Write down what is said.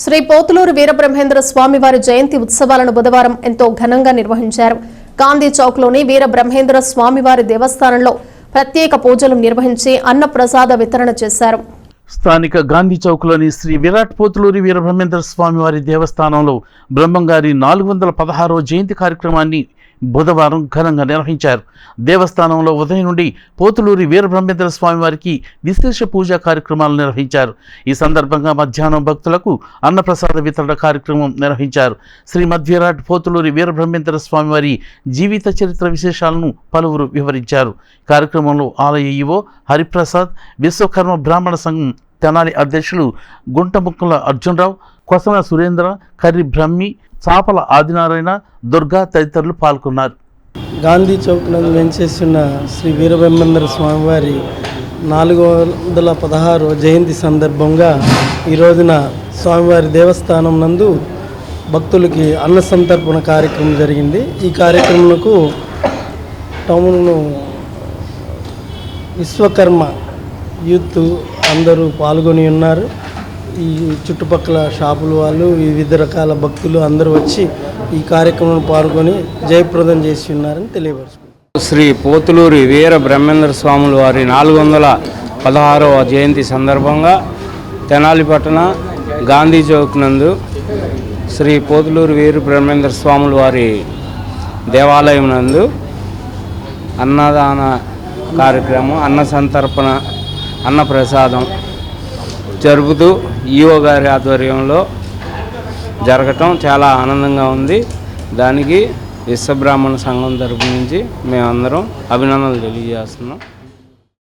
శ్రీ పోతులూరు వీరబ్రహ్మేంద్ర స్వామివారి జయంతి ఉత్సవాలను బుధవారం ఎంతో ఘనంగా నిర్వహించారు. గాంధీ చౌక్లోని వీరబ్రహ్మేంద్ర స్వామివారి దేవస్థానంలో ప్రత్యేక పూజలు నిర్వహించి అన్న ప్రసాద వితరణ చేశారు. స్థానిక గాంధీ చౌక్లోని శ్రీ విరాట్ పోతులూరి వీరబ్రహ్మేంద్ర స్వామివారి దేవస్థానంలో బ్రహ్మంగారి 416వ జయంతి కార్యక్రమాన్ని బుధవారం ఘనంగా నిర్వహించారు. దేవస్థానంలో ఉదయం నుండి పోతులూరి వీరబ్రహ్మేంద్ర స్వామివారికి విశేష పూజా కార్యక్రమాలు నిర్వహించారు. ఈ సందర్భంగా మధ్యాహ్నం భక్తులకు అన్నప్రసాద వితరణ కార్యక్రమం నిర్వహించారు. శ్రీమద్ విరాట్ పోతులూరి వీరబ్రహ్మేంద్ర స్వామివారి జీవిత చరిత్ర విశేషాలను పలువురు వివరించారు. కార్యక్రమంలో ఆలయ ఈవో హరిప్రసాద్, విశ్వకర్మ బ్రాహ్మణ సంఘం తెనాలి అధ్యక్షులు గుంటముక్కల అర్జునరావు, కొసన సురేంద్ర, కర్రి బ్రహ్మి, చాపల ఆదినారాయణ, దుర్గా తదితరులు పాల్గొన్నారు. గాంధీ చౌక్ నందు వెంచేస్తున్న శ్రీ వీరబ్రహ్మేంద్ర స్వామివారి 416వ జయంతి సందర్భంగా ఈ రోజున స్వామివారి దేవస్థానం నందు భక్తులకి అన్న సంతర్పణ కార్యక్రమం జరిగింది. ఈ కార్యక్రమంకు టౌన్ విశ్వకర్మ యూత్ అందరూ పాల్గొని ఉన్నారు. ఈ చుట్టుపక్కల షాపుల వాళ్ళు, వివిధ రకాల భక్తులు అందరూ వచ్చి ఈ కార్యక్రమంలో పాల్గొని జయప్రదం చేసి ఉన్నారని తెలియపరుచుకున్నారు. శ్రీ పోతులూరి వీర బ్రహ్మేంద్ర స్వాముల వారి 416వ జయంతి సందర్భంగా తెనాలి పట్టణ గాంధీ చౌక్ నందు శ్రీ పోతులూరి వీర బ్రహ్మేంద్ర స్వాముల వారి దేవాలయం నందు అన్నదాన కార్యక్రమం, అన్న సంతర్పణ, అన్న ప్రసాదం జరుపుతూ ఈవో గారి ఆధ్వర్యంలో జరగటం చాలా ఆనందంగా ఉంది. దానికి విశ్వబ్రాహ్మణ సంఘం తరపు నుంచి మేమందరం అభినందనలు తెలియజేస్తున్నాం.